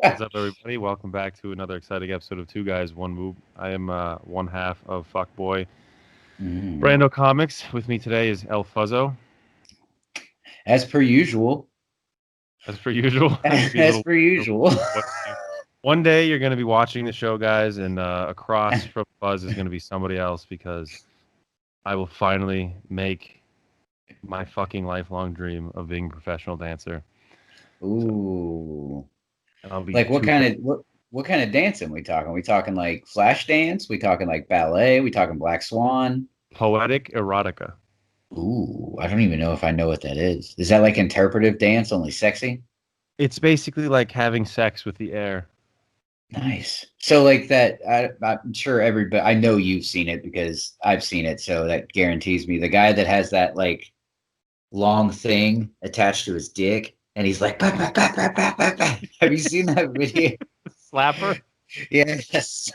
What's up, everybody? Welcome back to another exciting episode of Two Guys, One Moop. I am one half of Fuckboy Mm. Brando Comics. With me today is El Fuzzo, As per usual. as per usual. I could be a As little. per usual. One day you're going to be watching the show, guys, and across from Buzz is going to be somebody else because I will finally make my fucking lifelong dream of being a professional dancer. So, Ooh. and I'll be Like what two. kind of what kind of dancing we talking? We talking like flash dance? We talking like ballet? We talking Black Swan? Poetic erotica. Ooh, I don't even know if I know what that is. Is that like interpretive dance, only sexy? It's basically like having sex with the air. Nice. So like that, I'm sure everybody. I know you've seen it because I've seen it, so that guarantees me the guy that has that like long thing attached to his dick, and he's like, "Bah, bah, bah, bah, bah, bah, bah." Have you seen that video? Slapper. Yes.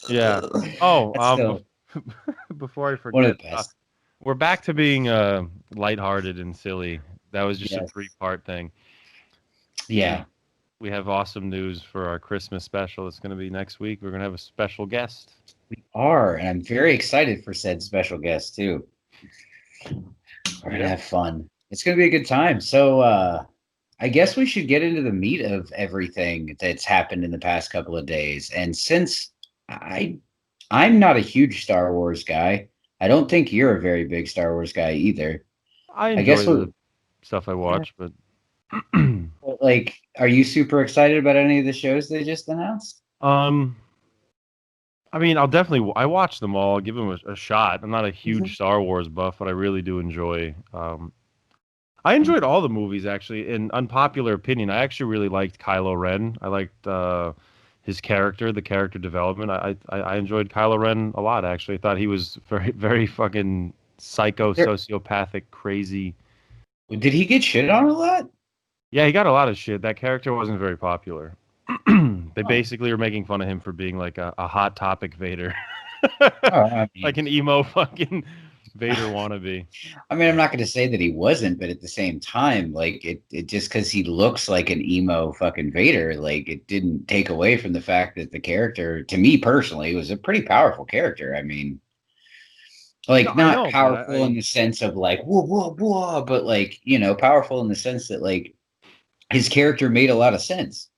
Yeah. Oh, That's still before I one of forget, the best. we're back to being lighthearted and silly. That was just a Yes. three-part thing. Yeah, We we have awesome news for our Christmas special. It's going to be next week. We're going to have a special guest. we are, and I'm very excited for said special guest too. We're gonna Yeah. have fun. It's gonna be a good time. So I guess we should get into the meat of everything that's happened in the past couple of days. And since I I'm not a huge Star Wars guy, I don't think you're a very big Star Wars guy either. I I guess enjoy what the stuff I yeah, watch, but like, are you super excited about any of the shows they just announced? um, I mean, I'll definitely I watch them all. I'll give them a shot. I'm not a huge Mhm. Star Wars buff, but I really do enjoy. I enjoyed all the movies actually. In unpopular opinion, I actually really liked Kylo Ren. I liked his character, the character development. I enjoyed Kylo Ren a lot actually. I thought he was very fucking psycho, There, sociopathic, crazy. did he get shit on a lot? Yeah, he got a lot of shit. That character wasn't very popular. They Oh, basically were making fun of him for being like a hot topic Vader, oh, I like mean, an emo fucking Vader wannabe. I'm not going to say that he wasn't, but at the same time, like it just because he looks like an emo fucking Vader, like it didn't take away from the fact that the character, to me personally, was a pretty powerful character. I mean, No, like I not know, but powerful in the sense of like whoa whoa whoa, but like powerful in the sense that like his character made a lot of sense.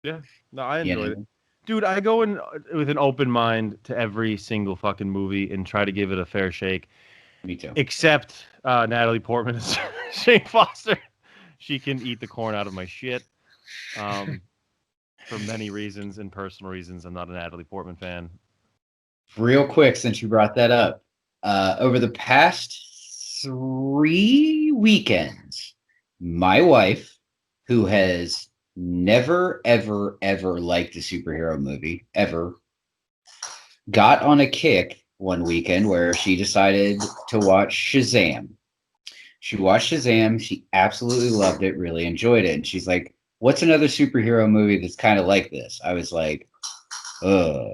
yeah, no, I You enjoyed it. know, Dude, I go in with an open mind to every single fucking movie and try to give it a fair shake, me too. except Natalie Portman as Shane Foster. She can eat the corn out of my shit. Um, for many reasons and personal reasons, I'm not a Natalie Portman fan. Real quick, since you brought that up, over the past 3 weekends, my wife, who has never, ever, ever liked a superhero movie, ever, got on a kick one weekend where she decided to watch Shazam. She watched Shazam. She absolutely loved it, really enjoyed it. And she's like, "What's another superhero movie that's kind of like this?" I was like, "Ugh."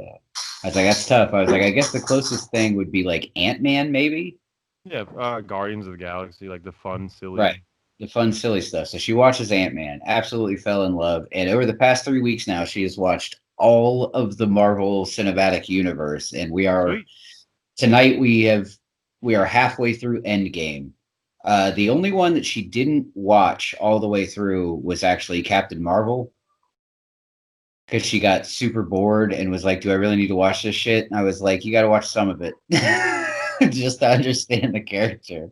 I was like, "That's tough." I was like, "I guess the closest thing would be like Ant-Man, maybe." Yeah, Guardians of the Galaxy, like the fun, Right. silly. The fun, silly stuff. So she watches Ant-Man, absolutely fell in love. And over the past 3 weeks now, she has watched all of the Marvel Cinematic Universe. And we are Sweet. tonight we are halfway through Endgame. The only one that she didn't watch all the way through was actually Captain Marvel because she got super bored and was like, "Do I really need to watch this shit?" And I was like, "You got to watch some of it just to understand the character."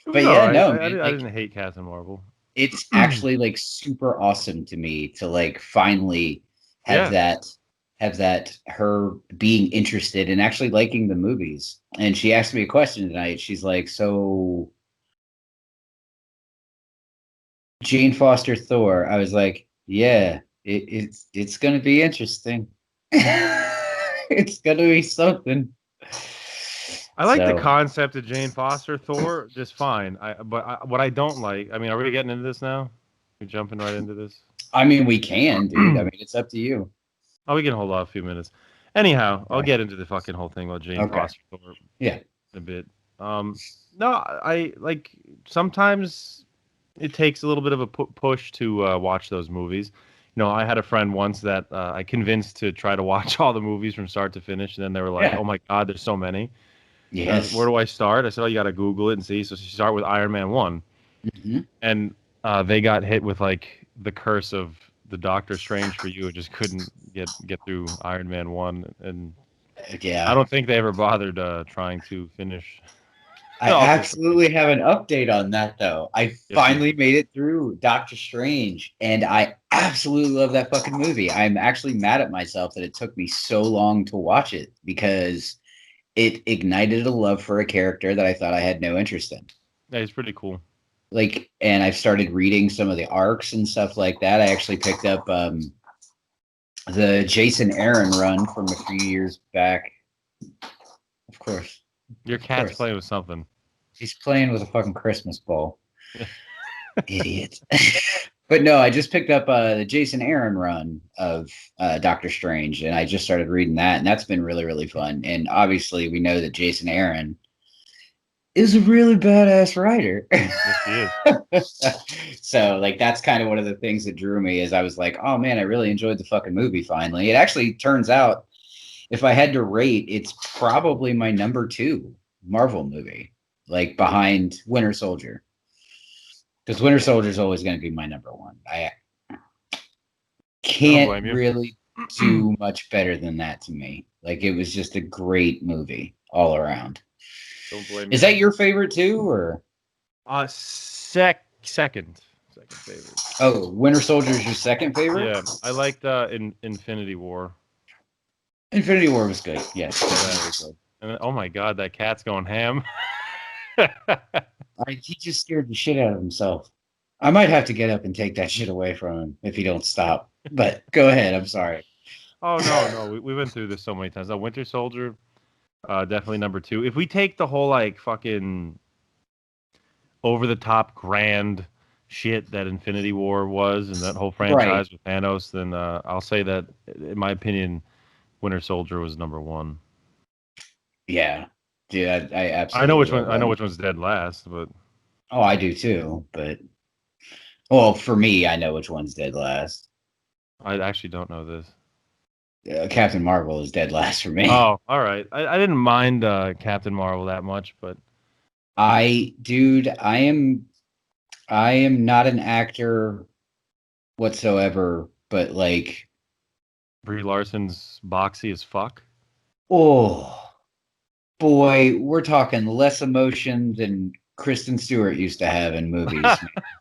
It was But all yeah, right. no, man, I like didn't hate Captain Marvel. it's actually like super awesome to me to like finally have Yeah. that have that her being interested and actually liking the movies. And she asked me a question tonight. She's like, "So Jane Foster Thor?" I was like, "Yeah, it's gonna be interesting. It's gonna be something." I like the So concept of Jane Foster Thor just fine. What I don't like, I mean, are we getting into this now? We're jumping right into this. I mean we can, dude. I mean it's up to you. Oh, we can hold off a few minutes. Anyhow, I'll Okay. get into the fucking whole thing about Jane Okay. Foster Thor Yeah. in a bit. No, I like sometimes it takes a little bit of a push to watch those movies. I had a friend once that I convinced to try to watch all the movies from start to finish, and then they were like, Yeah. "Oh my God, there's so many." Where Yes. do I start? I said, "Oh, you got to Google it and see." So she started with Iron Man 1, Hmm. and they got hit with like the curse of the Doctor Strange for you. It just couldn't get through Iron Man 1, and I Yeah. don't think they ever bothered trying to finish I all the stories. absolutely have an update on that, though. I Yes, you finally made it through Doctor Strange, and I absolutely love that fucking movie. I'm actually mad at myself that it took me so long to watch it because it ignited a love for a character that I thought I had no interest in. Yeah, he's pretty cool. Like, and I've started reading some of the arcs and stuff like that. I actually picked up the Jason Aaron run from a few years back. Of course, Your of cat's course, playing with something. he's playing with a fucking Christmas ball. Idiot. But no, I just picked up the Jason Aaron run of Doctor Strange, and I just started reading that, and that's been really, really fun. And obviously, we know that Jason Aaron is a really badass writer. Yes, he is. So, like, that's kind of one of the things that drew me. Is I was like, oh man, I really enjoyed the fucking movie. Finally, it actually turns out, if I had to rate, it's probably my number two Marvel movie, like behind Winter Soldier. Because Winter Soldier is always going to be my number one. I I don't can't blame you. really do much better than that to me. Like it was just a great movie all around. Don't blame Is you. that your favorite too, or Second favorite. oh, Winter Soldier is your second favorite? Yeah, I liked Infinity War. Infinity War was good. Yes, Yeah, definitely good. and oh my God, that cat's going ham. He just scared the shit out of himself. I might have to get up and take that shit away from him if he don't stop. But go ahead. I'm sorry. Oh no, no, we went through this so many times. The Winter Soldier, definitely number two. If we take the whole like fucking over the top grand shit that Infinity War was and that whole Right. franchise with Thanos, then I'll say that in my opinion, Winter Soldier was number one. Yeah. Dude, I I know absolutely which one. love I know him. which one's dead last, but Oh, I do too. But well, for me, I know which one's dead last. I actually don't know this. Captain Marvel is dead last for me. Oh, all right. I didn't mind Captain Marvel that much, but Dude, I am not an actor whatsoever, but like, Brie Larson's boxy as fuck. oh boy, we're talking less emotion than Kristen Stewart used to have in movies.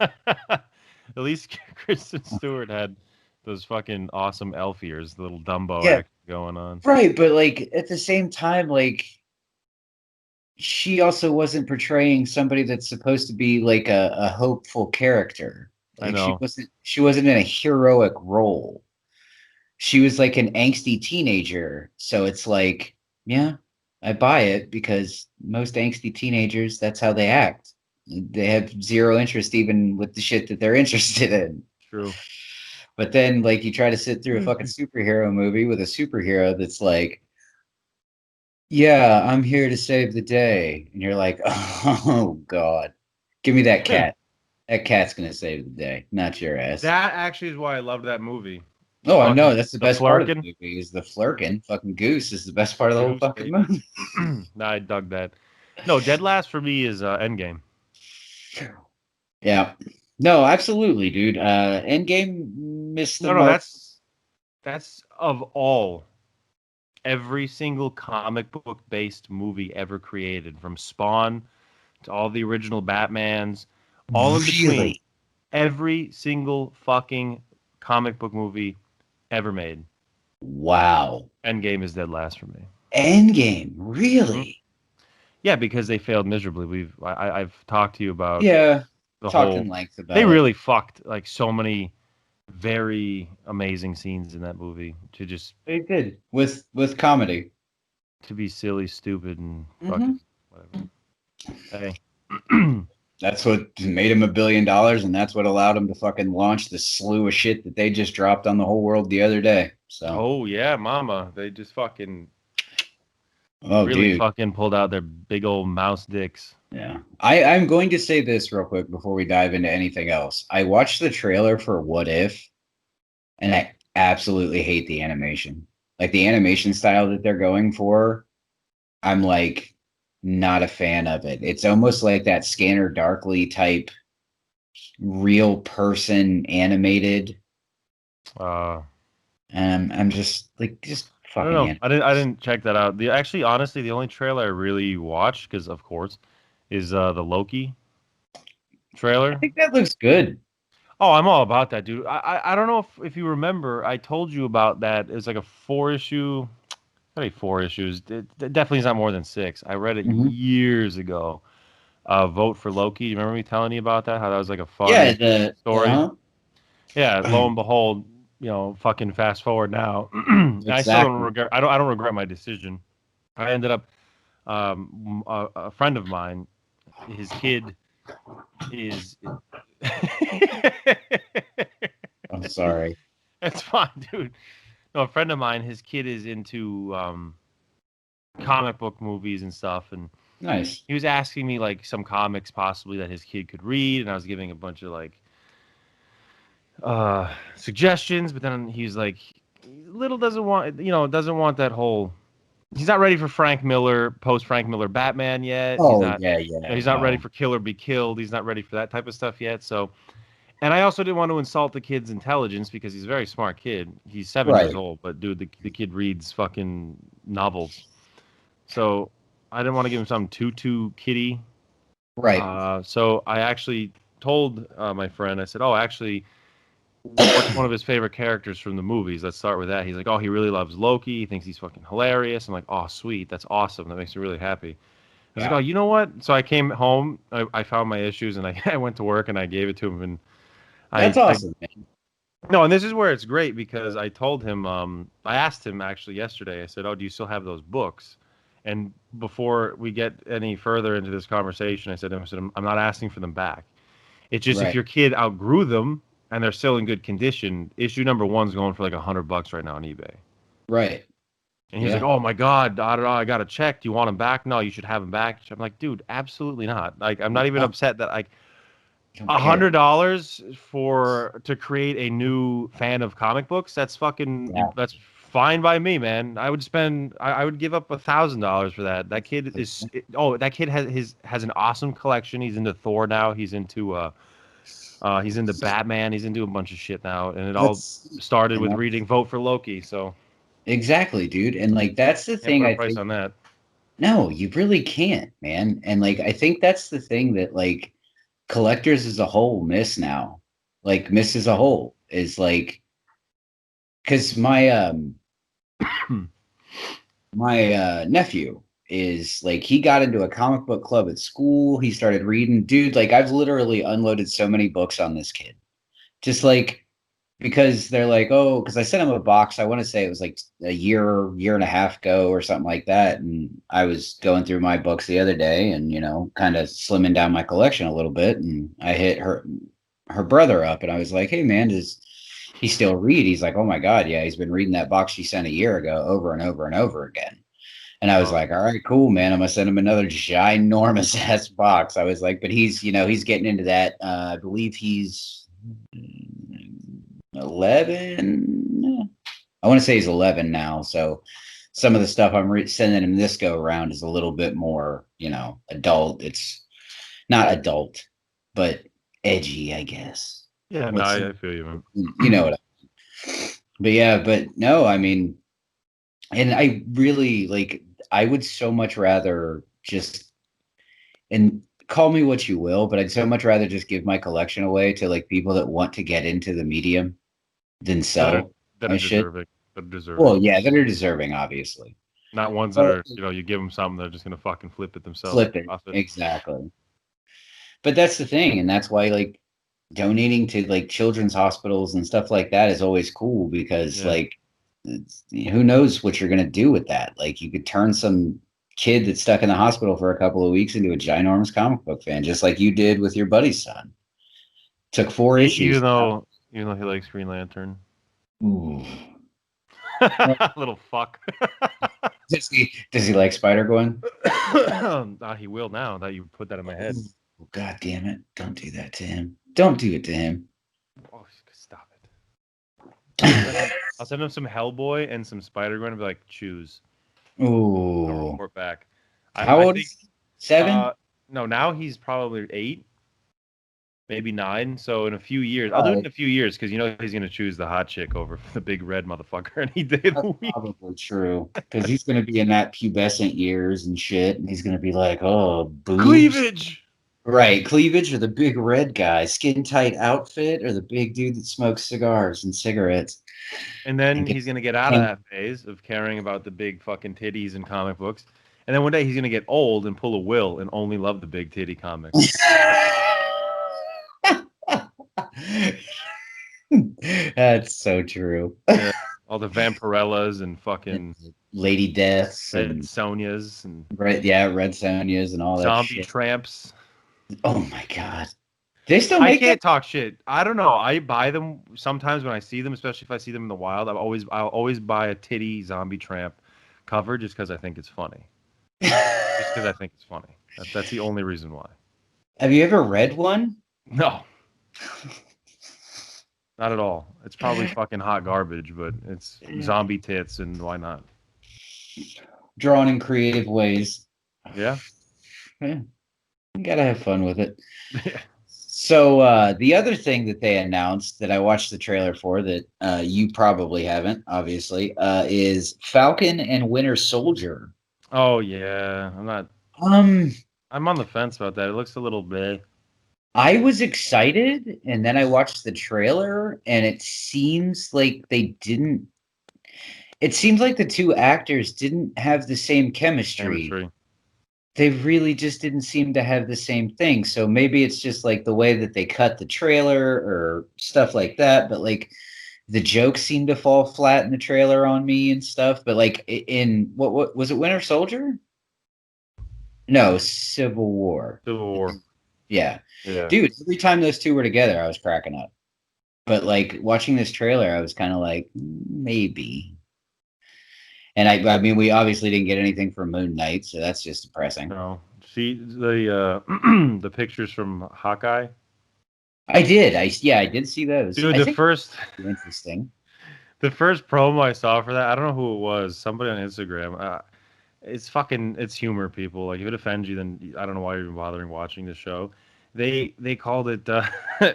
At least Kristen Stewart had those fucking awesome elf ears, the little Dumbo Yeah, act going on. right. But like at the same time, like she also wasn't portraying somebody that's supposed to be like a hopeful character. I Like know. she wasn't in a heroic role. She was like an angsty teenager. So it's like, yeah, I buy it because most angsty teenagers, that's how they act. They have zero interest even with the shit that they're interested in. True. But then, like, you try to sit through a fucking superhero movie with a superhero that's like, yeah, I'm here to save the day. And you're like, oh, God, give me that cat. That cat's going to save the day, not your ass. That actually is why I loved that movie. The Oh, I know. fucking That's the the best part of the flirkin, movie is the flirkin. Fucking Goose is the best part the of the whole goose, fucking baby. movie. Nah, I dug that. No, dead last for me is Endgame. Yeah. No, absolutely, dude. Endgame missed the No, no, mark. that's of all every single comic book based movie ever created, from Spawn to all the original Batmans, all in between. Really? Every single fucking comic book movie ever made. Wow. Endgame is dead last for me. Endgame, Mhm. really? Yeah, because they failed miserably. I've talked to you about Yeah. the Talked in whole. length They about it. really fucked like so many very amazing scenes in that movie to just They did with comedy. to be silly, stupid, and Hmm. fucking whatever. Hey, That's what made him $1 billion, and that's what allowed him to fucking launch the slew of shit that they just dropped on the whole world the other day. So, oh yeah, mama, they just fucking oh, really dude. fucking pulled out their big old mouse dicks. Yeah. I'm going to say this real quick before we dive into anything else. I watched the trailer for What If, And I absolutely hate the animation. Like the animation style that they're going for, I'm like not a fan of it. It's almost like that Scanner Darkly type real person animated. Uh, And I'm just like, just I don't fucking know. anim- I didn't check that out. The actually, honestly, the only trailer I really watched, because of course, is the Loki I trailer. think that looks good. Oh, I'm all about that, dude. I don't know if you remember, I told you about that. It was like a four issue, maybe four issues. It definitely is not more than six. I read it Mhm. years ago. Vote for Loki. You remember me telling you about that? How that was like a Yeah, fun the story. Yeah. Lo and behold, fucking fast forward now. I still don't exactly. regret. I don't regret my decision. I ended up a friend of mine. His kid is. I'm sorry. It's fine, dude. No, a friend of mine, his kid is into comic book movies and stuff, and Nice. he was asking me like some comics possibly that his kid could read, and I was giving a bunch of like suggestions, but then he's like, little doesn't want that whole. He's not ready for Frank Miller, post Frank Miller Batman yet. He's Oh not. yeah, He's not ready no. for Kill or Be Killed. He's not ready for that type of stuff yet. So, and I also didn't want to insult the kid's intelligence because he's a very smart kid. He's 7 years Right, old, but dude, the kid reads fucking novels. So I didn't want to give him something too kiddie. right. So I actually told my friend, I said, "Oh, actually, what's one of his favorite characters from the movies? Let's start with that." He's like, "Oh, he really loves Loki. He thinks he's fucking hilarious." I'm like, "Oh, sweet. That's awesome. That makes me really happy." I was like, Yeah, "Oh, you know what?" So I came home, I found my issues, and I, I went to work and I gave it to him. And that's I awesome, man. no, and this is where it's great because I told him, I asked him actually yesterday. I said, "Oh, do you still have those books?" And before we get any further into this conversation, I said, I'm not asking for them back. It's just if Right, your kid outgrew them and they're still in good condition, issue number one's going for like $100 right now on eBay. right. And he's like, Yeah, "Oh my God, I don't know, I got to check. Do you want them back? No, you should have them back." I'm like, "Dude, absolutely not. Like, I'm not even no, upset that like don't care. $100 for to create a new fan of comic books. Yeah, That's fine by me, man. I would give up $1,000 for that. That kid is that kid has an awesome collection. He's into Thor now. He's into Batman. He's into a bunch of shit now, and it all that's started and with that reading Vote for Loki. So exactly, dude. And like that's the can't thing put a I price think. on that. No, you really can't, man. And like I think that's the thing that like collectors as a whole miss now. Like miss as a whole is like because my nephew is like he got into a comic book club at school. He started reading. Dude, like I've literally unloaded so many books on this kid. Just like because they're like, oh, because I sent him a box. I want to say it was like a year and a half ago or something like that. And I was going through my books the other day and, kind of slimming down my collection a little bit. And I hit her brother up and I was like, hey man, does he still read? He's like, oh my God, yeah, he's been reading that box she sent a year ago over and over and over again. And I was Oh, like, all right, cool, man. I'm gonna send him another ginormous ass box. I was like, but he's getting into that. I believe he's 11. I want to say he's 11 now. So some of the stuff I'm sending him this go around is a little bit more, adult. It's not adult, but edgy, I guess. yeah, no, What's I feel you, you know man. what? But yeah, but no, I mean, and I really like. I would so much rather just and call me what you will, but I'd so much rather just give my collection away to like people that want to get into the medium than that are sell that are my shit. deserving, that are Well, deserving. yeah, that are deserving, obviously. Not ones that But are, you give them something, they're just gonna fucking flip it themselves. flip it. Off it. Exactly. But that's the thing. And that's why like donating to like children's hospitals and stuff like that is always cool because Yeah. like who knows what you're gonna do with that? Like you could turn some kid that's stuck in the hospital for a couple of weeks into a ginormous comic book fan, just like you did with your buddy's son. Took four Even issues. though he likes Green Lantern. Ooh. Little fuck. Does he like Spider Gwen? He will now that you put that in my head. Oh, God damn it. Don't do that to him. Don't do it to him. Oh, stop it. I'll send him some Hellboy and some Spider-Man and be like, choose. I'll Ooh. report back. How I old think is he? 7? uh no, now he's probably 8, maybe 9. So in a few years, I'll do it Oh, in a few years because he's gonna choose the hot chick over the big red motherfucker any day of that's the week. probably true. Because he's going to be in that pubescent years and shit. And he's going to be like, oh, boobs. Cleavage. Right. Cleavage or the big red guy, skin tight outfit, or the big dude that smokes cigars and cigarettes And then and he's gets gonna get out of that phase of caring about the big fucking titties and comic books. And then one day he's gonna get old and pull a Will and only love the big titty comics. That's so true. Yeah. All the Vampirellas and fucking Lady Deaths Red and Sonias and Red Sonias and all that Zombie shit. Tramps. Oh my god. They still I make that? can't talk shit. I don't know. I buy them sometimes when I see them, especially if I see them in the wild. I'll always buy a titty zombie tramp cover just because I think it's funny. Just because I think it's funny. That's the only reason why. Have you ever read one? No, not at all. It's probably fucking hot garbage, but it's zombie tits, and why not? Drawn in creative ways. Yeah. Yeah, you gotta have fun with it. Yeah. So the other thing that they announced that I watched the trailer for that you probably haven't, obviously, is Falcon and Winter Soldier. Oh yeah. I'm not. Um, I'm on the fence about that. It looks a little big. I was excited, and then I watched the trailer, and it seems like they didn't. It seems like the two actors didn't have the same chemistry. Chemistry. They really just didn't seem to have the same thing. So maybe it's just like the way that they cut the trailer or stuff like that. But like the jokes seem to fall flat in the trailer on me and stuff. But like in what was it, Winter Soldier? No, Civil War. Civil War. Yeah. Yeah. Dude, every time those two were together, I was cracking up. But like watching this trailer, I was kind of like, maybe. And I mean, we obviously didn't get anything from Moon Knight, so that's just depressing. No. See the the pictures from Hawkeye. I did. I did see those. Dude, I think interesting. the first promo I saw for that, I don't know who it was. Somebody on Instagram. It's humor, people. Like if it offends you, then I don't know why you're even bothering watching the show. They called it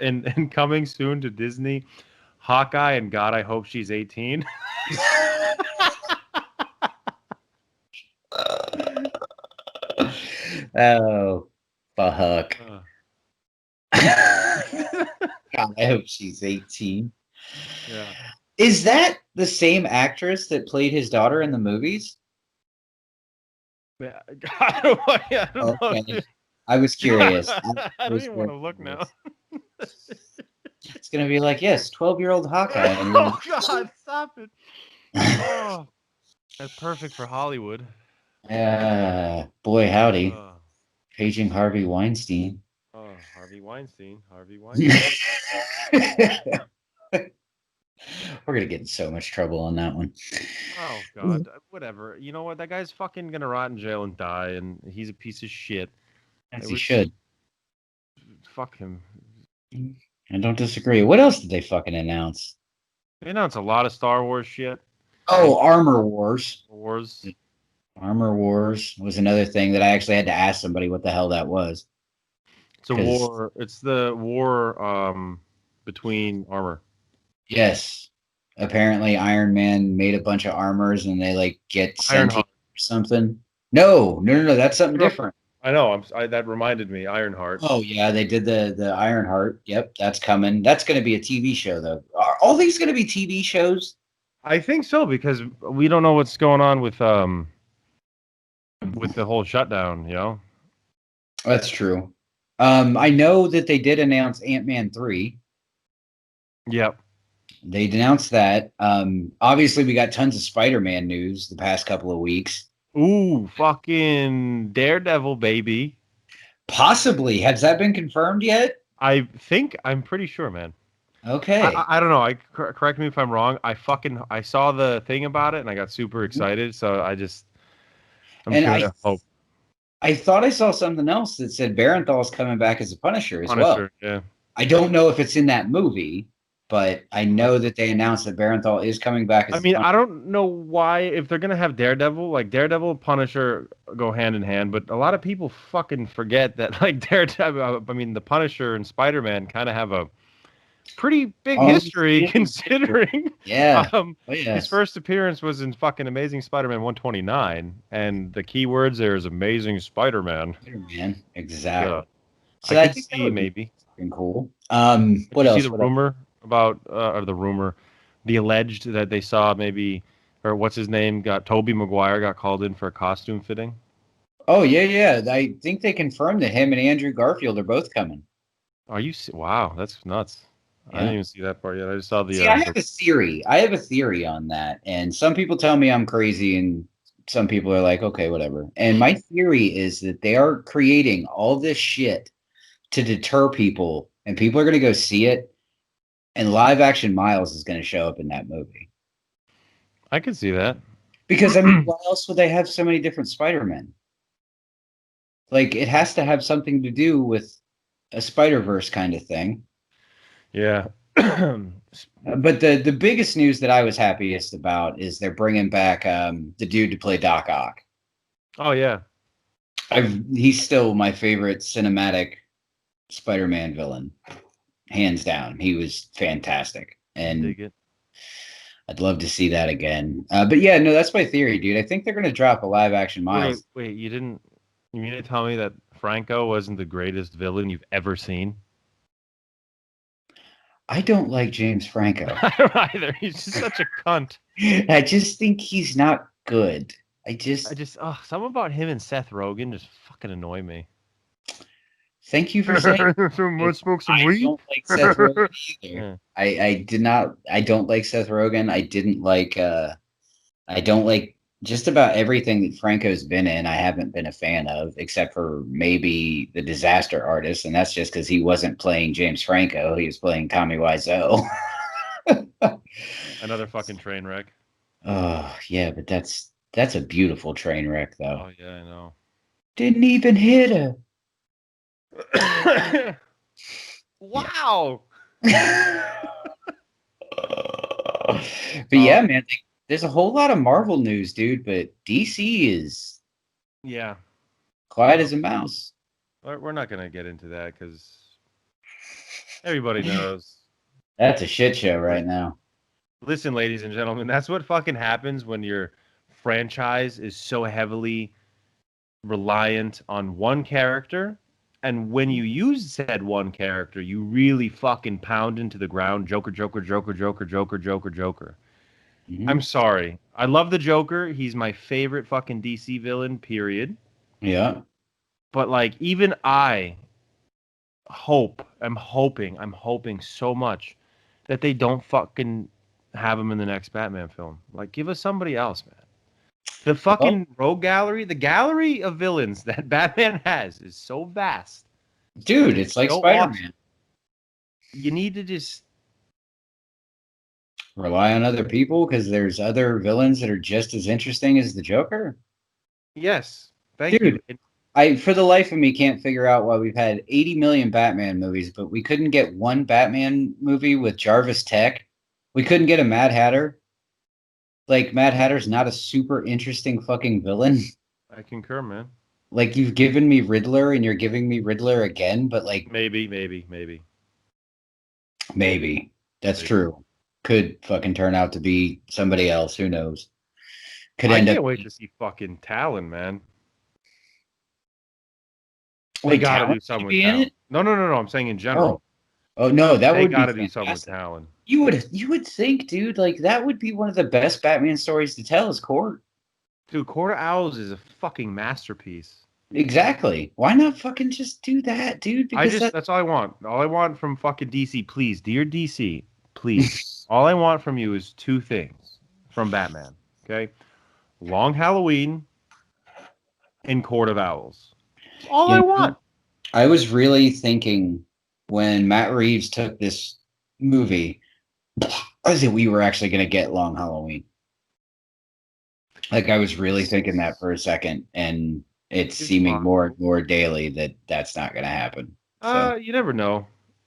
in coming soon to Disney, Hawkeye and God, I hope she's 18. Oh, fuck. Uh, God, I hope she's 18. yeah. Is that the same actress that played his daughter in the movies? Yeah, I don't know. Okay. I was curious. I don't even want to look now. It's going to be like, yes, 12-year-old Hawkeye. Oh, God, stop it. Oh, that's perfect for Hollywood. Boy, howdy. Oh, Paging Harvey Weinstein. Harvey Weinstein. Harvey Weinstein. We're going to get in so much trouble on that one. Oh, God. Whatever. You know what? That guy's fucking going to rot in jail and die, and he's a piece of shit. As he should. Fuck him. I don't disagree. What else did they fucking announce? They announced a lot of Star Wars shit. Oh, Armor Wars. Wars. Armor Wars was another thing that I actually had to ask somebody what the hell that was. It's a war. It's the war between armor. Yes. Apparently Iron Man made a bunch of armors and they like get sent or something. No. That's something different. I know. That reminded me. Ironheart. Oh yeah, they did the Ironheart. Yep, that's coming. That's going to be a TV show though. Are all these going to be TV shows? I think so because we don't know what's going on with the whole shutdown. You know. That's true. I know that they did announce Ant-Man 3. Yep. They announced that. Obviously, we got tons of Spider-Man news the past couple of weeks. Ooh, fucking Daredevil, baby. Possibly. Has that been confirmed yet? I'm pretty sure, man. Okay. I don't know. Correct me if I'm wrong. I saw the thing about it and I got super excited. So I'm sure hope. I thought I saw something else that said Barenthal's coming back as a Punisher as well. Yeah. I don't know if it's in that movie. but I know that they announced that Barenthal is coming back I as the mean, Punisher. I don't know why if they're gonna have Daredevil, like Daredevil and Punisher go hand in hand, but a lot of people fucking forget that like Daredevil, I mean, the Punisher and Spider-Man kind of have a pretty big history Long-standing history. considering Yeah. Oh his yes. first appearance was in fucking Amazing Spider-Man 129, and the key words there is Amazing Spider-Man. Spider-Man. So Exactly. I So I could think that see would be maybe. fucking cool. Did What you see else? the What else? rumor about, or the rumor, the alleged that they saw maybe, or what's his name, got Toby Maguire got called in for a costume fitting? Oh yeah, yeah. I think they confirmed that him and Andrew Garfield are both coming. Wow, that's nuts. I didn't Yeah. even see that part yet. I just saw See, I the have a theory. I have a theory on that, and some people tell me I'm crazy, and some people are like, okay, whatever. And my theory is that they are creating all this shit to deter people, and people are going to go see it, and live action Miles is going to show up in that movie. I could see that. Because I mean, why else would they have so many different Spider-Men? Like, it has to have something to do with a Spider-Verse kind of thing. Yeah. But the biggest news that I was happiest about is they're bringing back the dude to play Doc Ock. Oh yeah. He's still my favorite cinematic Spider-Man villain, hands down. He was fantastic, and Dig it. I'd love to see that again. But yeah, no, that's my theory, dude. I think they're gonna drop a live action Wait, Miles. wait, you mean to tell me that Franco wasn't the greatest villain you've ever seen? I don't like James Franco. I don't either. He's just such a cunt. I just think he's not good. Something about him and Seth Rogen just fucking annoy me. Thank you for saying. Let's smoke some I weed. don't like Seth Rogen either. Yeah. I did not. I don't like Seth Rogen. I didn't like. I don't like just about everything that Franco's been in. I haven't been a fan of, except for maybe The Disaster Artist, and that's just because he wasn't playing James Franco. He was playing Tommy Wiseau. Another fucking train wreck. Oh yeah, but that's a beautiful train wreck, though. Oh yeah, I know. Didn't even hit her. Wow. Yeah. But yeah, Um, man, there's a whole lot of Marvel news, dude. But DC is yeah. quiet as a mouse. We're not gonna get into that because everybody knows. That's a shit show right now. Listen, ladies and gentlemen, that's what fucking happens when your franchise is so heavily reliant on one character. And when you use said one character, you really fucking pound into the ground Joker, Joker, Joker, Joker, Joker, Joker, Joker. I'm Mhm. sorry. I love the Joker. He's my favorite fucking DC villain, period. Yeah. But like even I'm hoping so much that they don't fucking have him in the next Batman film. Like give us somebody else, man. The Well, fucking rogue gallery, the gallery of villains that Batman has is so vast and dude, it's it's like so Spider awesome. Man. You need to just, Rely on other people because there's other villains that are just as interesting as the Joker. yes, thank you. Dude, I for the life of me can't figure out why we've had 80 million Batman movies, but we couldn't get one Batman movie with Jarvis Tech. We couldn't get a Mad Hatter. Like Mad Hatter's not a super interesting fucking villain. I concur, man. Like you've given me Riddler and you're giving me Riddler again, but like Maybe. maybe that's Maybe. true. Could fucking turn out to be somebody else. Who knows? Could I end up. can't wait to see fucking Talon, man. They Wait, got to Talon do something should with be in Talon. it? No. I'm saying in Oh, general, oh no, that they would got be to do something with fantastic. Talon. You would think, dude, like that would be one of the best Batman stories to tell is Court. Dude, Court of Owls is a fucking masterpiece. Exactly. Why not fucking just do that, dude? Because that That's all I want. All I want from fucking DC, please, dear DC, please. All I want from you is two things from Batman. Okay, Long Halloween and Court of Owls. That's all I you want. know, I was really thinking when Matt Reeves took this movie, I think we were actually going to get Long Halloween. Like I was really thinking that for a second, and it's It's seeming more and possible. more daily that that's not going to happen. So You never know.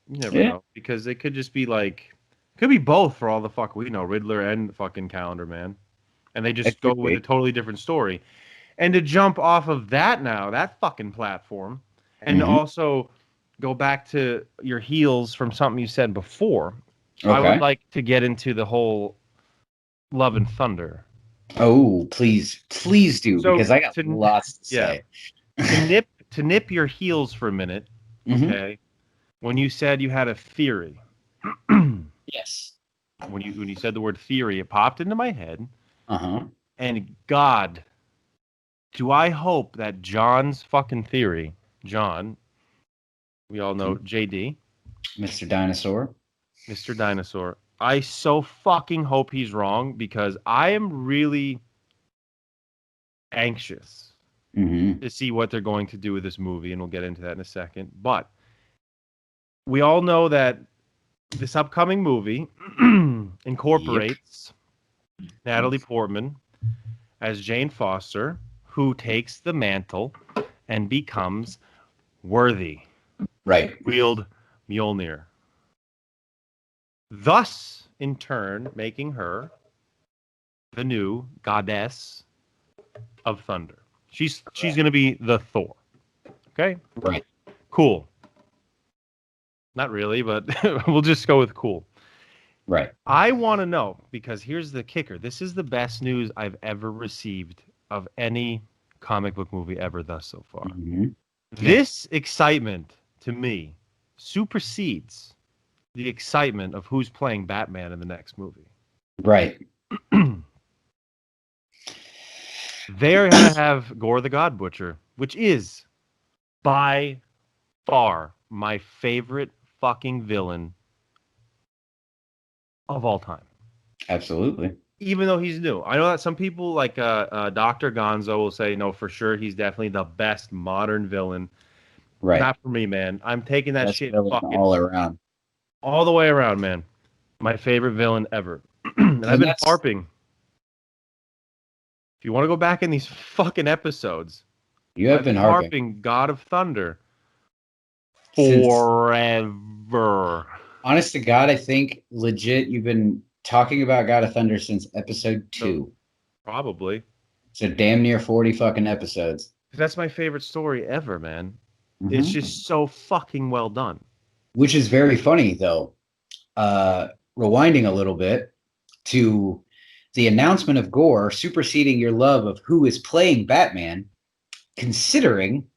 You never yeah, know because it could just be like Could be both for all the fuck we know, Riddler and fucking Calendar Man. And they It just go could with a be. totally different story. And to jump off of that now, that fucking platform, and to Hmm. also go back to your heels from something you said before, I would Okay. like to get into the whole Love and Thunder. Oh, please, please do, So because I got to lots to yeah, say. to nip your heels for a minute, Hmm. okay? When you said you had a theory, when Yes. you said the word theory, it popped into my head, Uh-huh. and God, do I hope that John's fucking theory, John, we all know JD, Mr. Dinosaur. Mr. Dinosaur. I so fucking hope he's wrong because I am really anxious Hmm. to see what they're going to do with this movie, and we'll get into that in a second. But we all know that this upcoming movie Yep. incorporates Natalie Portman as Jane Foster, who takes the mantle and becomes worthy, Right. wield Mjolnir. Thus, in turn, making her the new goddess of thunder. She's Correct. gonna be the Thor. Okay, Right. cool. Not really, but we'll just go with cool. Right. I want to know because here's the kicker. This is the best news I've ever received of any comic book movie ever thus so far. Hmm. Yeah. This excitement to me supersedes the excitement of who's playing Batman in the next movie. Right. They're gonna have Gore the God Butcher, which is by far my favorite fucking villain of all time. Absolutely. Even though he's new, I know that some people like Doctor Gonzo will say no for sure he's definitely the best modern villain. Right. Not for me, man. I'm taking that Best shit villain fucking all around. all the way around, man. My favorite villain ever, and I've And been that's harping. If you want to go back in these fucking episodes, you have I've been been harping harping God of Thunder since forever. honest to God, I think legit you've been talking about God of Thunder since episode So 2. probably So damn near 40 fucking episodes. that's my favorite story ever, man. It's Hmm. just so fucking well done. Which is very funny though. Uh Rewinding a little bit to the announcement of Gore superseding your love of who is playing Batman, considering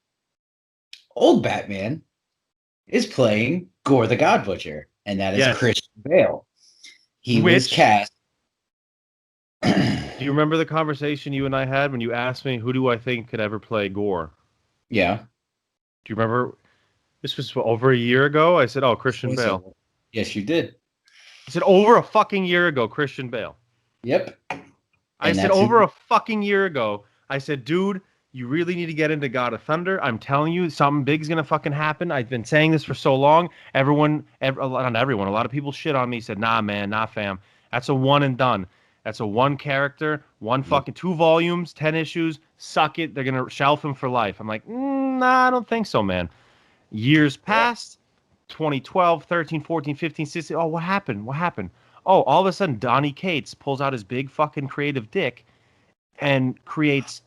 old Batman is playing Gore the God Butcher, and that is Yes. Christian Bale. He was Which cast. do you remember the conversation you and I had when you asked me who do I think could ever play Gore? Yeah. Do you remember? This was over a year ago. I said, "Oh, Christian Was it? Bale." Yes, you did. I said over a fucking year ago, Christian Bale. Yep. I And said that's who. over a fucking year ago. I said, dude, you really need to get into God of Thunder. I'm telling you, something big's gonna fucking happen. I've been saying this for so long. Not everyone, a lot of people shit on me. Said, nah, man, nah, fam. That's a one and done. That's a one character, one Yep. fucking 2 volumes, 10 issues. Suck it. They're gonna shelf him for life. I'm like, nah, I don't think so, man. Years passed. 2012, 13, 14, 15, 16. Oh, what happened? What happened? Oh, all of a sudden, Donnie Cates pulls out his big fucking creative dick and creates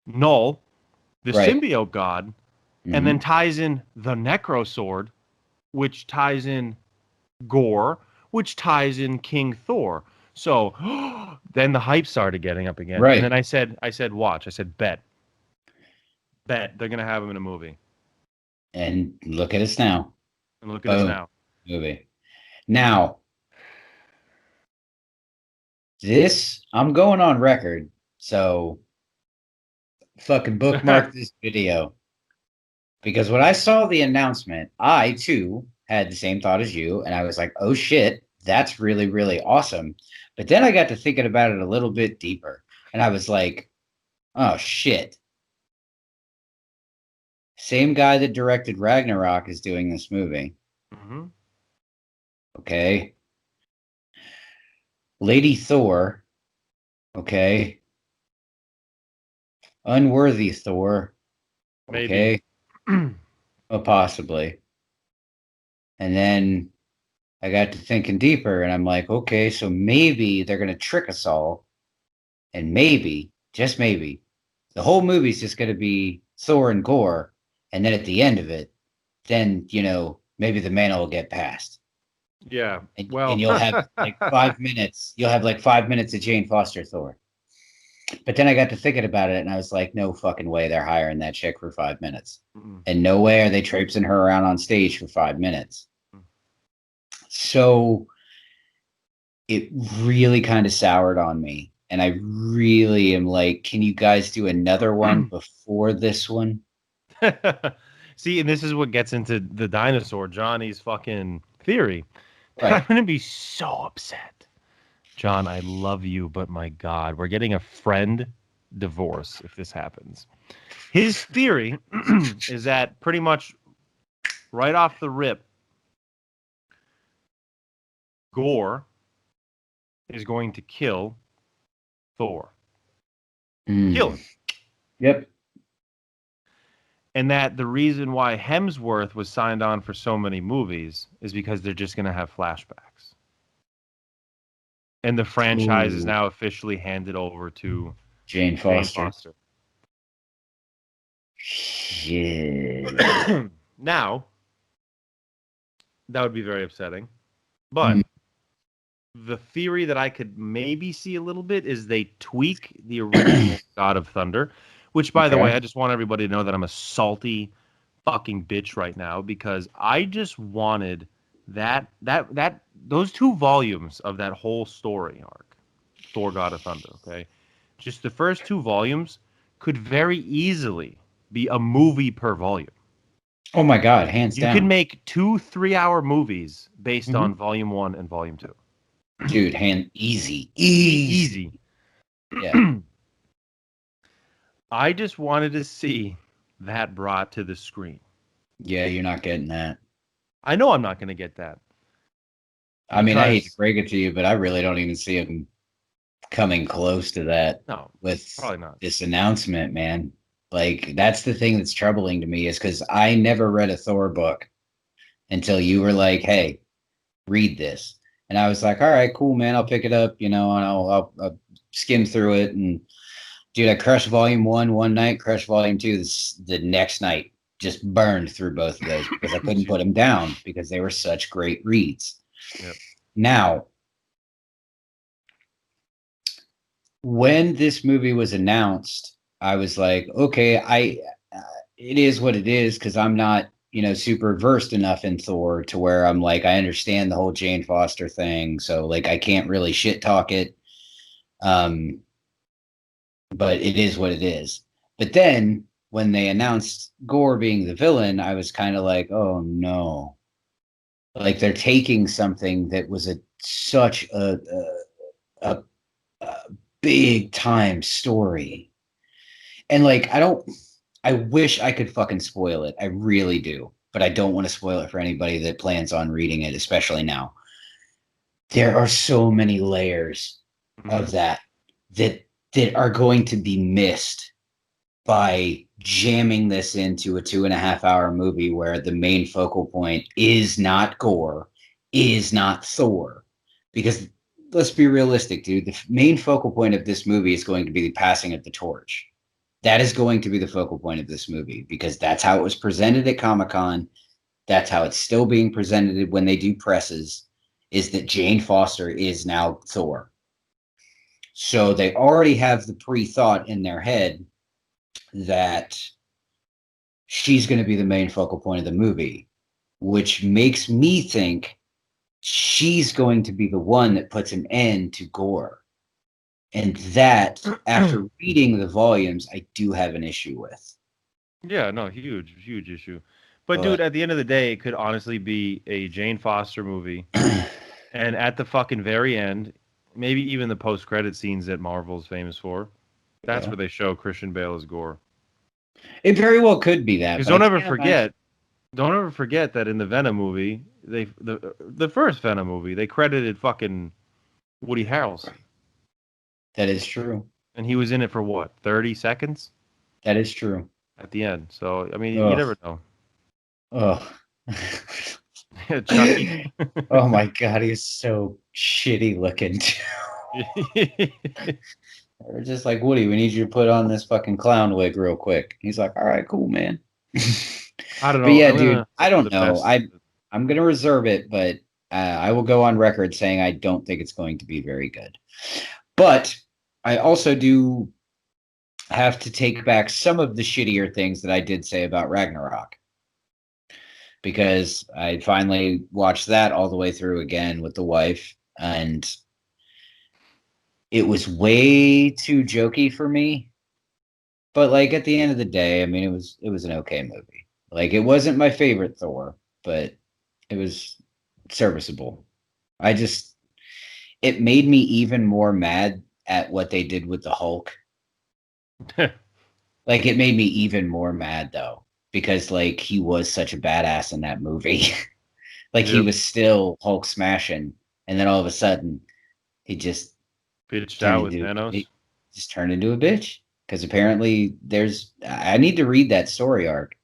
Null, the Right. symbiote god, and then Hmm. ties in the Necro Sword, which ties in Gore, which ties in King Thor. So then the hype started getting up again. And Right. then I said, watch. I said, bet they're gonna have him in a movie. And look at us now. And look at us Boom. now. Movie. Now, this, I'm going on record. So fucking bookmark this video. Because when I saw the announcement, I too had the same thought as you. And I was like, oh shit, that's really, really awesome. But then I got to thinking about it a little bit deeper. And I was like, oh shit. Same guy that directed Ragnarok is doing this movie. Hmm. Okay. Lady Thor. Okay. Unworthy Thor. Maybe. Okay. Oh, possibly. And then I got to thinking deeper, and I'm like, okay, so maybe they're gonna trick us all, and maybe, just maybe, the whole movie's just gonna be Thor and Gore, and then at the end of it, then maybe the man will get past, Yeah. and Well, you'll have like 5 minutes. You'll have like 5 minutes of Jane Foster Thor. But then I got to thinking about it, and I was like, no fucking way they're hiring that chick for 5 minutes, mm, and no way are they traipsing her around on stage for 5 minutes. So it really kind of soured on me. And I really am like, can you guys do another one before this one? see, and this is what gets into the dinosaur Johnny's fucking theory. I'm Right. gonna be so upset. John, I love you, but my God, we're getting a friend divorce if this happens. His theory is that pretty much right off the rip, Gore is going to kill Thor. Kill him. Yep. And that the reason why Hemsworth was signed on for so many movies is because they're just going to have flashbacks. And the franchise is Ooh, now officially handed over to Jane Jane Foster. Foster. Shit. Now, that would be very upsetting. But Mm, the theory that I could maybe see a little bit is they tweak the original God of Thunder, which, by the way, okay. I just want everybody to know that I'm a salty fucking bitch right now because I just wanted that those 2 volumes of that whole story arc, Thor: God of Thunder. Okay, just the first 2 volumes could very easily be a movie per volume. Oh my God, hands You can down. make 2 3-hour movies based Mhm. on volume 1 and volume 2. Dude, hand easy. Easy. Easy. Yeah. I just wanted to see that brought to the screen. Yeah, you're not getting that. I know I'm not going to get that I mean, I hate to because break it to you, but I really don't even see him coming close to that no, with probably not. this announcement, man. Like that's the thing that's troubling to me is because I never read a Thor book until you were like, "Hey, read this," and I was like, "All right, cool, man. I'll pick it up, and I'll skim through it." And dude, I crushed Volume 1 one night, crushed Volume 2 the next night. Just burned through both of those because I couldn't Excuse put me. them down because they were such great reads. Yep. Now, when this movie was announced, I was like, okay, it is what it is because I'm not, super versed enough in Thor to where I'm like, I understand the whole Jane Foster thing, so like I can't really shit talk it. Um, but it is what it is. But then when they announced Gore being the villain, I was kind of like, oh no, like they're taking something that was such a, a big time story. And like, I wish I could fucking spoil it. I really do. But I don't want to spoil it for anybody that plans on reading it, especially now. There are so many layers Mm-hmm. of that that are going to be missed by jamming this into a 2.5 hour movie where the main focal point is not Gore, is not Thor. Because let's be realistic, dude. The main focal point of this movie is going to be the passing of the torch. That is going to be the focal point of this movie because that's how it was presented at Comic-Con. That's how it's still being presented when they do presses, is that Jane Foster is now Thor. So they already have the pre-thought in their head that she's going to be the main focal point of the movie, which makes me think she's going to be the one that puts an end to Gore. And that, after reading the volumes, I do have an issue with. Yeah, no, huge, huge issue. But dude, But at the end of the day, it could honestly be a Jane Foster movie. And at the fucking very end, maybe even the post-credit scenes that Marvel's famous for, that's yeah, where they show Christian Bale as Gore. it very well could be that. Because But I can't imagine. don't ever forget that in the Venom movie, the first Venom movie, they credited fucking Woody Harrelson, That is true. and he was in it for what, 30 seconds That is true. at the end. So I mean, you Ugh. never know. Ugh. Chucky. Oh my god, he's so shitty looking. They're just like, Woody, we need you to put on this fucking clown wig real quick. He's like, all right, cool, man. I don't But know. yeah, I'm dude, gonna I hope for don't the know. best. I'm gonna reserve it, but I will go on record saying I don't think it's going to be very good. But I also do have to take back some of the shittier things that I did say about Ragnarok because I finally watched that all the way through again with the wife, and it was way too jokey for me. But like at the end of the day, I mean, it was an okay movie. Like it wasn't my favorite Thor, but it was serviceable. I just it made me even more mad at what they did with the Hulk. Like it made me even more mad though, because like he was such a badass in that movie. Like he Yep. was still Hulk smashing, and then all of a sudden he just Pitched turned out with into Thanos. he just turned into a bitch. Because apparently there's I need to read that story arc.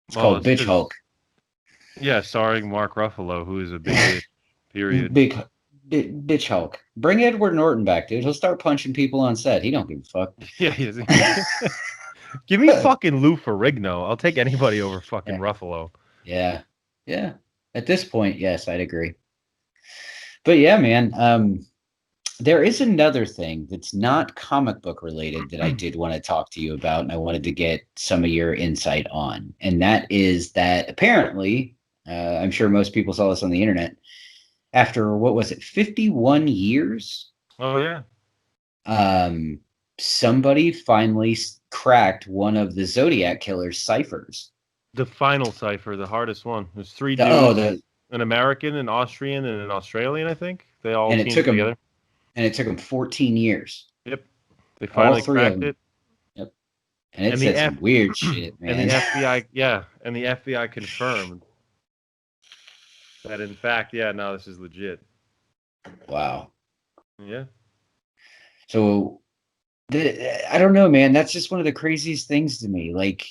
It's Well, called it's Bitch because Hulk. yeah, starring Mark Ruffalo, who is a big bitch. Period. Big Bitch Hulk. Bring Edward Norton back, dude. He'll start punching people on set. He don't give a fuck. Yeah, give me fucking Lou Ferrigno. I'll take anybody over fucking Yeah. Ruffalo. Yeah. Yeah. At this point, yes, I'd agree. But yeah, man. There is another thing that's not comic book related that I did want to talk to you about, and I wanted to get some of your insight on. And that is that apparently, I'm sure most people saw this on the internet, after what was it, 51 years? Oh yeah. Um, somebody finally cracked one of the Zodiac killer's ciphers. The final cipher, the hardest one. There's three Oh, dudes, an American, an Austrian, and an Australian, I think. They all and teamed together. it took him 14 years. Yep. They All finally three of cracked them. it. Yep. And it And the said F some weird shit, and the man. FBI, yeah, and the FBI confirmed that in fact, yeah, no, this is legit. Wow. Yeah. So I don't know, man. That's just one of the craziest things to me. Like,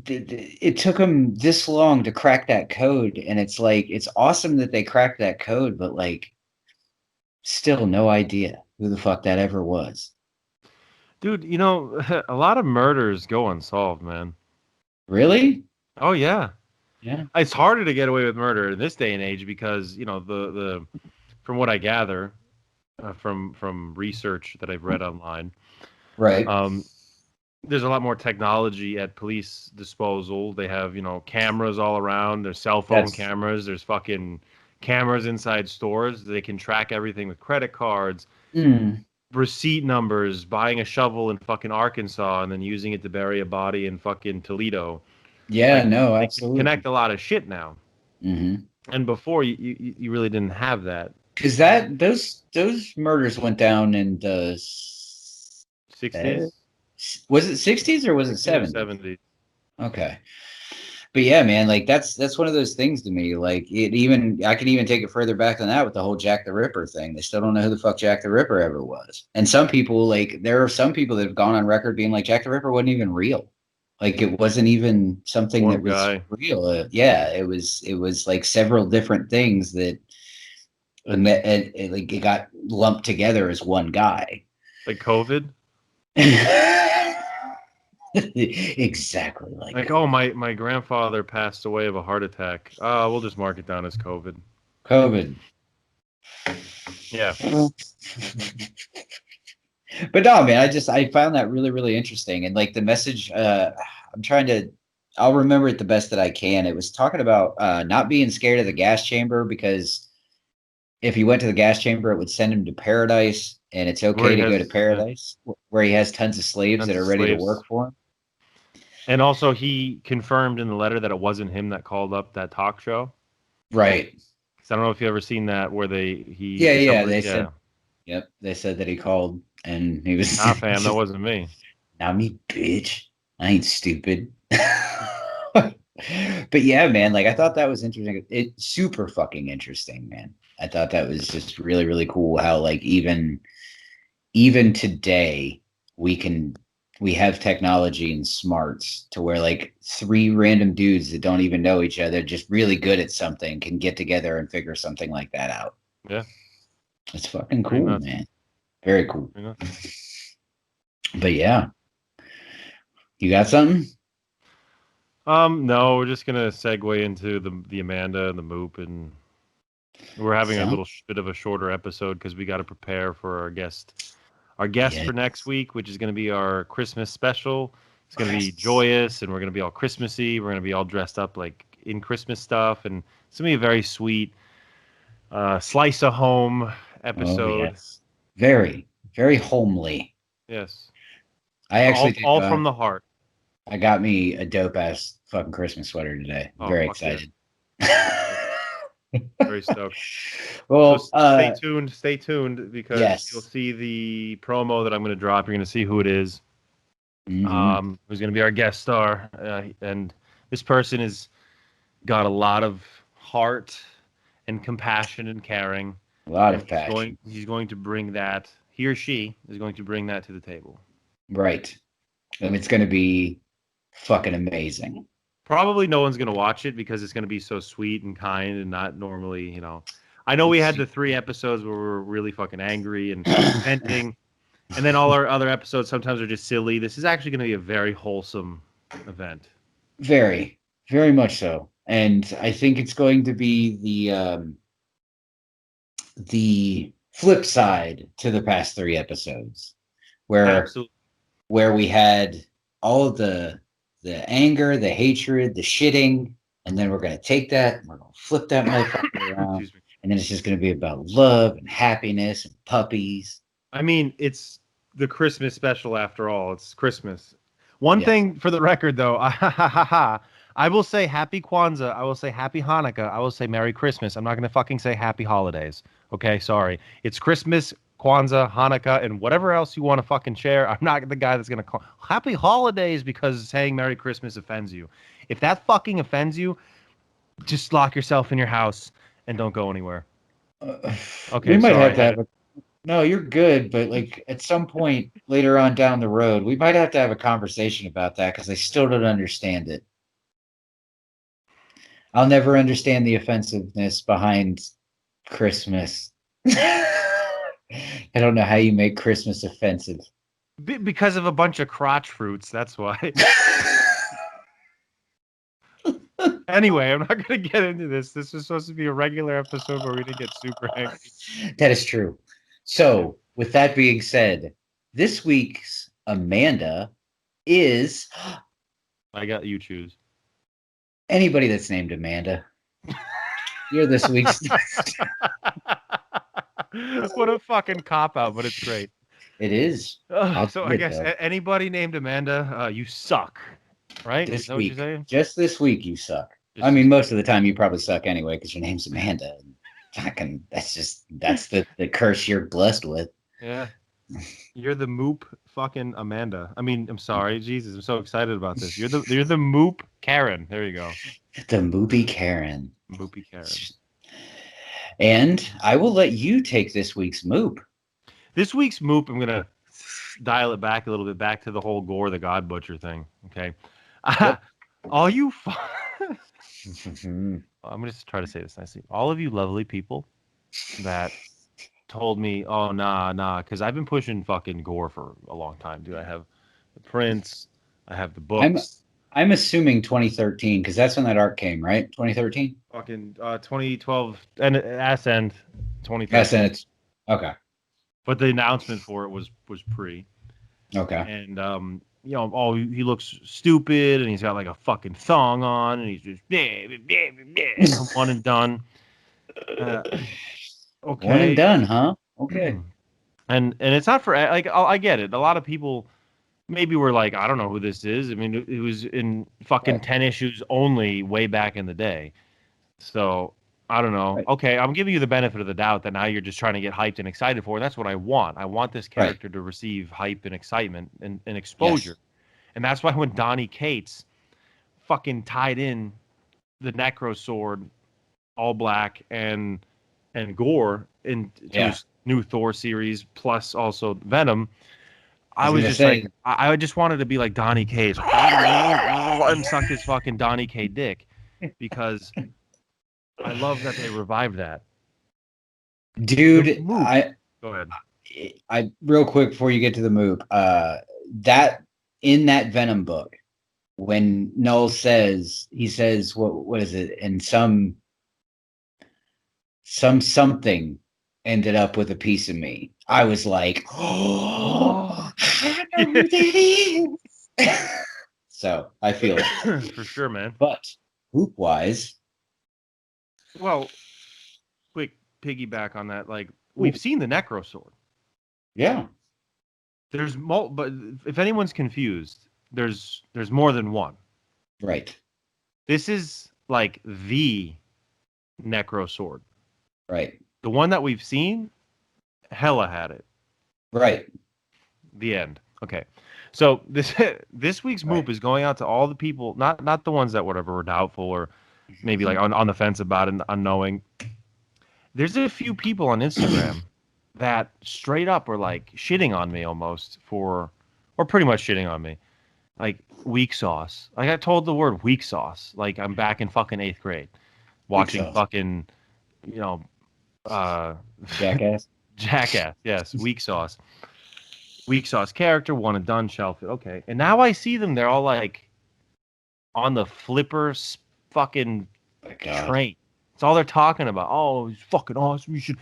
it took them this long to crack that code, and it's like it's awesome that they cracked that code, but like, still no idea who the fuck that ever was. Dude, a lot of murders go unsolved, man. Really? Oh yeah. Yeah. It's harder to get away with murder in this day and age because, the from what I gather from research that I've read online, Right. um, there's a lot more technology at police disposal. They have, cameras all around. There's cell phone That's cameras. There's fucking cameras inside stores. They can track everything with credit cards, mm, receipt numbers, buying a shovel in fucking Arkansas and then using it to bury a body in fucking Toledo. yeah, Like no, they can absolutely. connect a lot of shit now. Mm-hmm. And before you really didn't have that. Because those murders went down in the 60s? was it 60s or was I it think it was 70s? 70s. Okay. But yeah, man, like that's one of those things to me. Like it even I can even take it further back than that with the whole Jack the Ripper thing. They still don't know who the fuck Jack the Ripper ever was. And some people like there are some people that have gone on record being like Jack the Ripper wasn't even real. Like it wasn't even something that One was guy. real. Yeah, it was like several different things that like it got lumped together as one guy. Like COVID. Exactly like Like, oh, my grandfather passed away of a heart attack. We'll just mark it down as COVID. COVID. Yeah. But no, man, I found that really, really interesting. And like the message, I'm trying to I'll remember it the best that I can. It was talking about not being scared of the gas chamber because if he went to the gas chamber, it would send him to paradise, and it's Where okay he to go to has paradise where he has tons of slaves tons that of are ready to slaves. work for him. And also, he confirmed in the letter that it wasn't him that called up that talk show. Right. So I don't know if you ever seen that where Yeah, yeah. somebody, They yeah. said, yep. They said that he called and he was Nah, fam, that just, wasn't me. not me, bitch. I ain't stupid. But yeah, man, like I thought that was interesting. It's super fucking interesting, man. I thought that was just really, really cool how like even today we can we have technology and smarts to where like three random dudes that don't even know each other, just really good at something, can get together and figure something like that out. Yeah. It's fucking Pretty cool, nuts. man. Very cool. Pretty nuts. But yeah, you got something? No, we're just gonna segue into the Amanda and the Moop, and we're having a So, little bit of a shorter episode because we got to prepare for our guest yeah. for next week, which is gonna be our Christmas special. It's gonna be Chris. joyous, and we're gonna be all Christmassy. We're gonna be all dressed up like in Christmas stuff, and it's gonna be a very sweet slice of home Oh episode. yes. Very, very homely. Yes, I actually think all from the heart. I got me a dope ass fucking Christmas sweater today. Oh Very fuck yeah! excited. Very stoked. So Well, stay tuned because you'll yes. see the promo that I'm going to drop. You're going to see who it is, Hmm. who's going to be our guest star, and this person has got a lot of heart and compassion and caring, A lot and of passion. he's going to bring that. He or she is going to bring that to the table. Right. And it's going to be fucking amazing. Probably no one's going to watch it because it's going to be so sweet and kind and not normally, I know we had the 3 episodes where we were really fucking angry and venting, and then all our other episodes sometimes are just silly. This is actually going to be a very wholesome event. Very, very much so. And I think it's going to be the flip side to the past 3 episodes, where Absolutely. we had all of the anger, the hatred, the shitting, and then we're gonna take that and we're gonna flip that motherfucker around, Excuse me. and then it's just gonna be about love and happiness and puppies. I mean, it's the Christmas special after all. It's Christmas. One Yes. thing for the record, though, I will say Happy Kwanzaa. I will say Happy Hanukkah. I will say Merry Christmas. I'm not going to fucking say Happy Holidays. Okay, sorry. It's Christmas, Kwanzaa, Hanukkah, and whatever else you want to fucking share. I'm not the guy that's going to call Happy Holidays because saying Merry Christmas offends you. If that fucking offends you, just lock yourself in your house and don't go anywhere. We Okay, might sorry. have to have a no, you're good, but like at some point later on down the road, we might have to have a conversation about that because I still don't understand it. I'll never understand the offensiveness behind Christmas. I don't know how you make Christmas offensive. Because of a bunch of crotch fruits, that's why. Anyway, I'm not going to get into this. This was supposed to be a regular episode where we didn't get super angry. That is true. So, with that being said, this week's Amanda is I got you choose. anybody that's named Amanda. You're this week's. What a fucking cop out, but it's great. It is. So I guess anybody named Amanda, you suck, right? This Is that what you're week, saying? just this week, you suck. Just I mean, this most of the time, you probably suck anyway because your name's Amanda. Fucking, that's the curse you're blessed with. Yeah. You're the Moop fucking Amanda. I mean, I'm sorry, Jesus, I'm so excited about this. You're the Moop Karen. There you go. The movie Karen. Moopy Karen. And I will let you take this week's Moop. This week's Moop, I'm gonna dial it back a little bit, back to the whole Gore the God Butcher thing. Okay. Yep. All you I'm gonna just try to say this nicely. All of you lovely people that told me, oh nah, because I've been pushing fucking Gore for a long time, dude. I have the prints, I have the books. I'm assuming 2013 because that's when that art came, right? 2013. Fucking 2012 and ass end 2013. Yes, and it's okay. But the announcement for it was pre. Okay. And oh, he looks stupid, and he's got like a fucking thong on, and he's just one and done. Okay. One and done, huh? Okay. And it's not for like I get it. A lot of people maybe were like, I don't know who this is. I mean, it was in fucking Right. 10 issues only way back in the day. So I don't know. Right. Okay, I'm giving you the benefit of the doubt that now you're just trying to get hyped and excited for. That's what I want. I want this character to receive hype and excitement and exposure. Yes. And that's why when Donnie Cates fucking tied in the Necro Sword, all black, and Gore into his new Thor series, plus also Venom, I was just like, I just wanted to be like Donnie K's and suck his fucking Donnie K dick because I love that they revived that. Dude, Go ahead. I real quick before you get to the Moop, that in that Venom book, when Null says what is it? And something ended up with a piece of me. I was like, oh, I know who that is. So I feel it. For sure, man. But Moop wise, well, quick piggyback on that. Like we've seen the Necro Sword. Yeah. There's but if anyone's confused, there's more than one. Right. This is like the Necro Sword. Right. The one that we've seen, Hela had it. Right. The end. Okay. So this week's Moop is going out to all the people, not the ones that whatever were doubtful or maybe like on the fence about it, unknowing. There's a few people on Instagram that straight up were like shitting on me almost or pretty much shitting on me. Like weak sauce. Like I told the word weak sauce. Like I'm back in fucking 8th grade watching fucking, Jackass. Jackass. Yes. Weak sauce. Weak sauce character, one and done, shelf it. Okay. And now I see them, they're all like on the flipper fucking train. It's all they're talking about. Oh, he's fucking awesome. You should,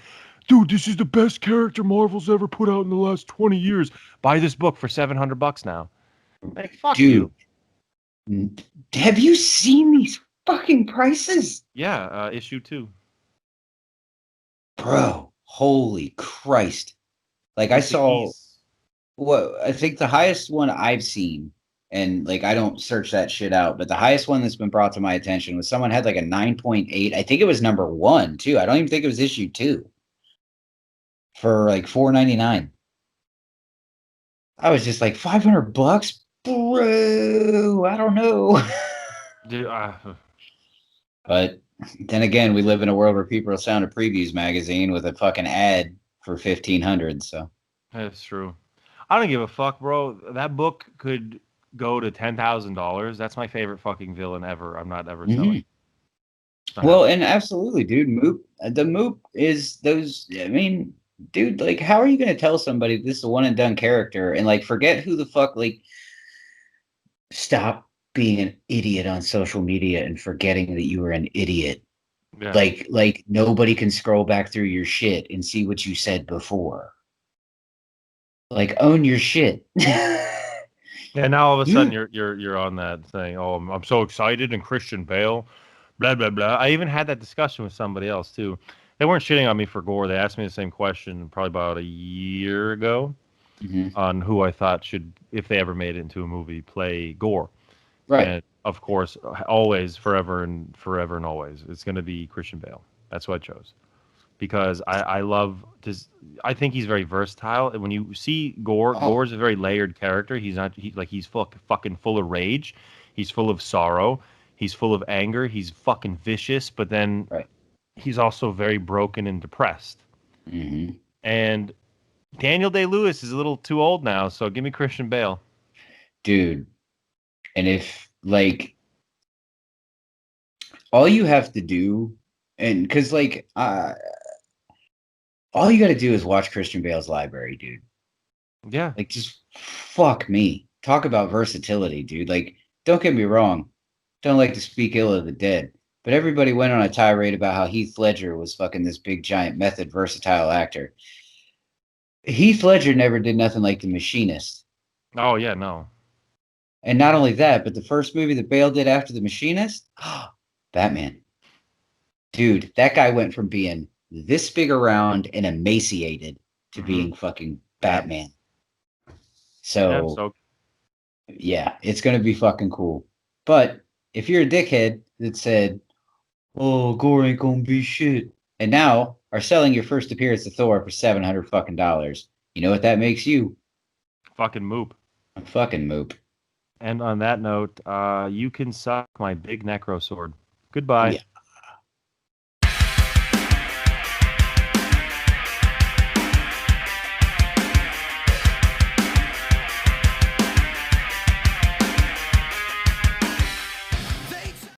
dude, this is the best character Marvel's ever put out in the last 20 years. Buy this book for $700 now. Like, fuck dude, you. Have you seen these fucking prices? Yeah, issue 2. Bro, holy Christ. Like I saw I think the highest one I've seen, and like I don't search that shit out, but the highest one that's been brought to my attention was someone had like a 9.8. I think it was number 1 too. I don't even think it was issue 2 for like $4.99. I was just like $500, bro. I don't know. Dude, but then again, we live in a world where people are selling a previews magazine with a fucking ad for $1,500. So that's true. I don't give a fuck, bro. That book could go to $10,000. That's my favorite fucking villain ever. I'm not ever selling. Well, and absolutely, dude. Moop, the Moop is those. I mean, dude, like, how are you going to tell somebody this is a one and done character and like forget who the fuck? Like, stop being an idiot on social media and forgetting that you were an idiot. Yeah. Like nobody can scroll back through your shit and see what you said before. Like, own your shit. Yeah, now all of a sudden you're on that thing. Oh, I'm so excited, and Christian Bale, blah blah blah. I even had that discussion with somebody else too. They weren't shitting on me for Gore. They asked me the same question probably about a year ago on who I thought should, if they ever made it into a movie, play Gore. Right. And of course, always, forever and always, it's going to be Christian Bale. That's what I chose. Because I love this. I think he's very versatile. And when you see Gore, Gore's a very layered character. He's not he's fucking full of rage. He's full of sorrow. He's full of anger. He's fucking vicious. But then he's also very broken and depressed. Mm-hmm. And Daniel Day-Lewis is a little too old now. So give me Christian Bale, dude. And if like all you have to do, and because like all you got to do is watch Christian Bale's library, dude. Yeah. Like, just fuck me. Talk about versatility, dude. Like, don't get me wrong. Don't like to speak ill of the dead. But everybody went on a tirade about how Heath Ledger was fucking this big, giant, method, versatile actor. Heath Ledger never did nothing like The Machinist. Oh, yeah, no. And not only that, but the first movie that Bale did after The Machinist, Batman. Dude, that guy went from being this big around and emaciated to being fucking Batman. So, yeah, it's going to be fucking cool. But if you're a dickhead that said, oh, Gore ain't going to be shit, and now are selling your first appearance of Thor for $700 fucking dollars, you know what that makes you? Fucking Moop. A fucking Moop. And on that note, you can suck my big Necro sword. Goodbye. Yeah.